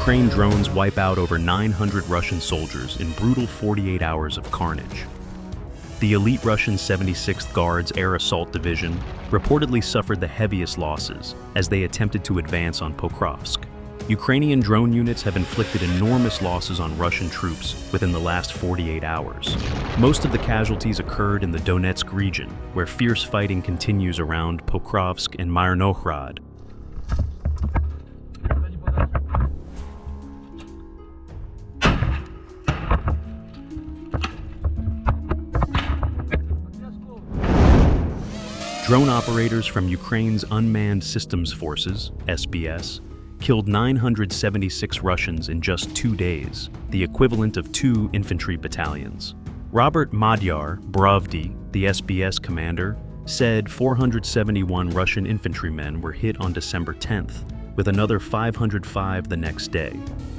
Ukraine drones wipe out over 900 Russian soldiers in brutal 48 hours of carnage. The elite Russian 76th Guards Air Assault Division reportedly suffered the heaviest losses as they attempted to advance on Pokrovsk. Ukrainian drone units have inflicted enormous losses on Russian troops within the last 48 hours. Most of the casualties occurred in the Donetsk region, where fierce fighting continues around Pokrovsk and Myrnohrad. Drone operators from Ukraine's Unmanned Systems Forces, SBS, killed 976 Russians in just 2 days, the equivalent of 2 infantry battalions. Robert Madyar Brovdy, the SBS commander, said 471 Russian infantrymen were hit on December 10th, with another 505 the next day.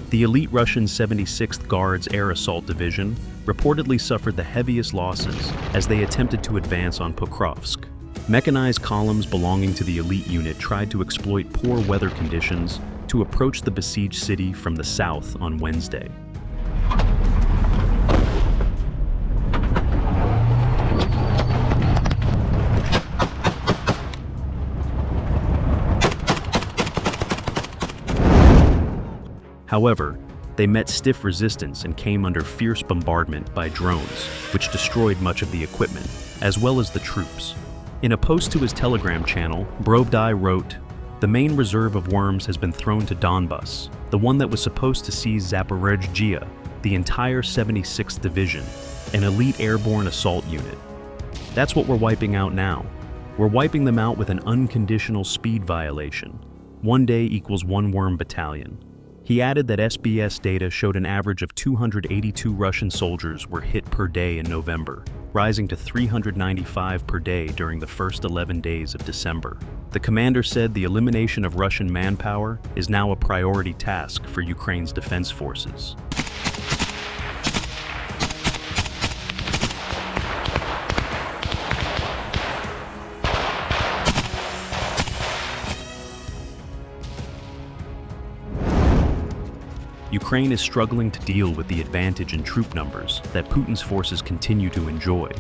The elite Russian 76th Guards Air Assault Division reportedly suffered the heaviest losses as they attempted to advance on Pokrovsk. Mechanized columns belonging to the elite unit tried to exploit poor weather conditions to approach the besieged city from the south on Wednesday. However, they met stiff resistance and came under fierce bombardment by drones, which destroyed much of the equipment, as well as the troops. In a post to his Telegram channel, Brovdy wrote, "The main reserve of worms has been thrown to Donbas, the one that was supposed to seize Zaporizhzhia, the entire 76th Division, an elite airborne assault unit. That's what we're wiping out now. We're wiping them out with an unconditional speed violation. 1 day equals 1 worm battalion." He added that SBS data showed an average of 282 Russian soldiers were hit per day in November, rising to 395 per day during the first 11 days of December. The commander said the elimination of Russian manpower is now a priority task for Ukraine's defense forces. Ukraine is struggling to deal with the advantage in troop numbers that Putin's forces continue to enjoy.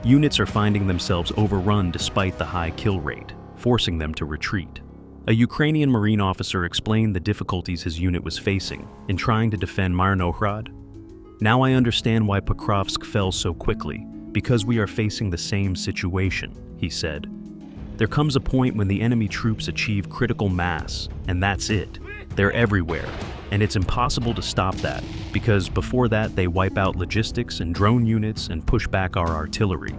Units are finding themselves overrun despite the high kill rate, forcing them to retreat. A Ukrainian Marine officer explained the difficulties his unit was facing in trying to defend Myrnohrad. "Now I understand why Pokrovsk fell so quickly, because we are facing the same situation," he said. "There comes a point when the enemy troops achieve critical mass, and that's it. They're everywhere, and it's impossible to stop that, because before that they wipe out logistics and drone units and push back our artillery."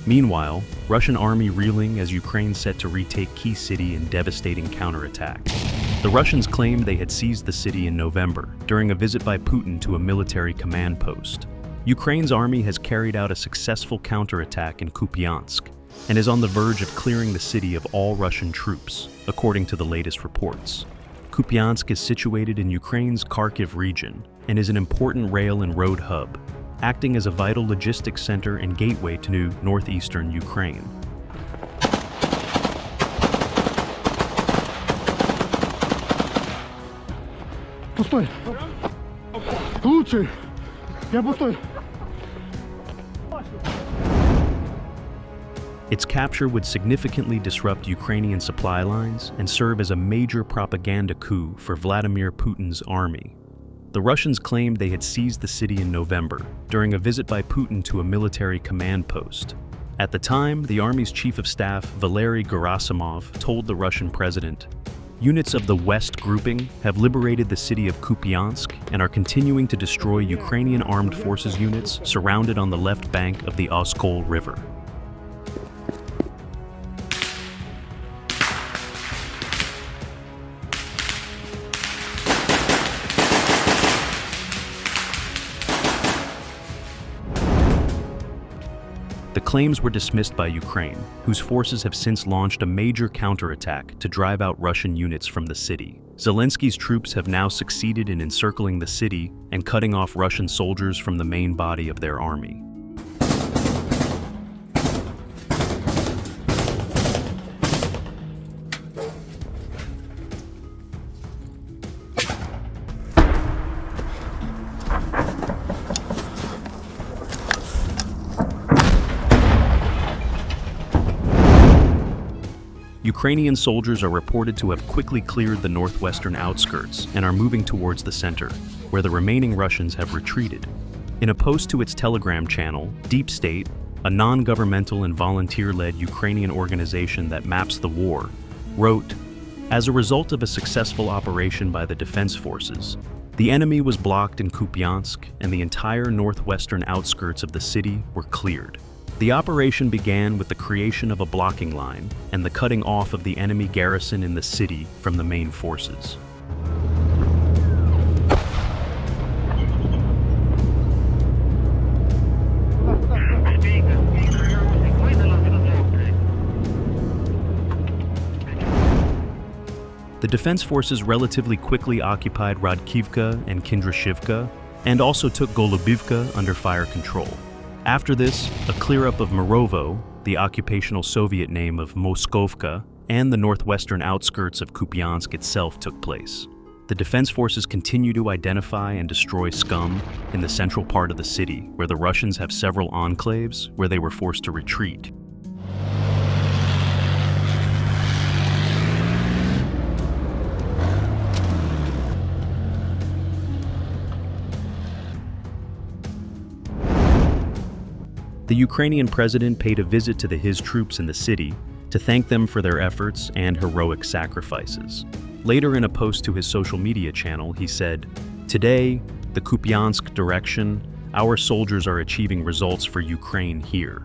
Meanwhile, Russian army reeling as Ukraine set to retake key city in devastating counterattack. The Russians claimed they had seized the city in November during a visit by Putin to a military command post. Ukraine's army has carried out a successful counterattack in Kupiansk and is on the verge of clearing the city of all Russian troops, according to the latest reports. Kupiansk is situated in Ukraine's Kharkiv region and is an important rail and road hub, acting as a vital logistics center and gateway to northeastern Ukraine. Пустой. Лучше. Я пустой. Its capture would significantly disrupt Ukrainian supply lines and serve as a major propaganda coup for Vladimir Putin's army. The Russians claimed they had seized the city in November during a visit by Putin to a military command post. At the time, the army's chief of staff, Valery Gerasimov, told the Russian president, "Units of the West grouping have liberated the city of Kupiansk and are continuing to destroy Ukrainian armed forces units surrounded on the left bank of the Oskol River." The claims were dismissed by Ukraine, whose forces have since launched a major counterattack to drive out Russian units from the city. Zelensky's troops have now succeeded in encircling the city and cutting off Russian soldiers from the main body of their army. Ukrainian soldiers are reported to have quickly cleared the northwestern outskirts and are moving towards the center, where the remaining Russians have retreated. In a post to its Telegram channel, Deep State, a non-governmental and volunteer-led Ukrainian organization that maps the war, wrote, "As a result of a successful operation by the defense forces, the enemy was blocked in Kupiansk and the entire northwestern outskirts of the city were cleared. The operation began with the creation of a blocking line and the cutting off of the enemy garrison in the city from the main forces." The defense forces relatively quickly occupied Radkivka and Kindrashivka and also took Golubivka under fire control. After this, a clear-up of Morovo, the occupational Soviet name of Moskovka, and the northwestern outskirts of Kupiansk itself took place. The defense forces continue to identify and destroy scum in the central part of the city, where the Russians have several enclaves where they were forced to retreat. The Ukrainian president paid a visit to his troops in the city to thank them for their efforts and heroic sacrifices. Later in a post to his social media channel, he said, "Today, the Kupiansk direction, our soldiers are achieving results for Ukraine here.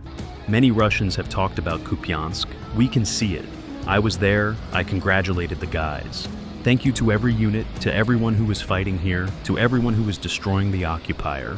Many Russians have talked about Kupiansk. We can see it. I was there. I congratulated the guys. Thank you to every unit, to everyone who was fighting here, to everyone who was destroying the occupier.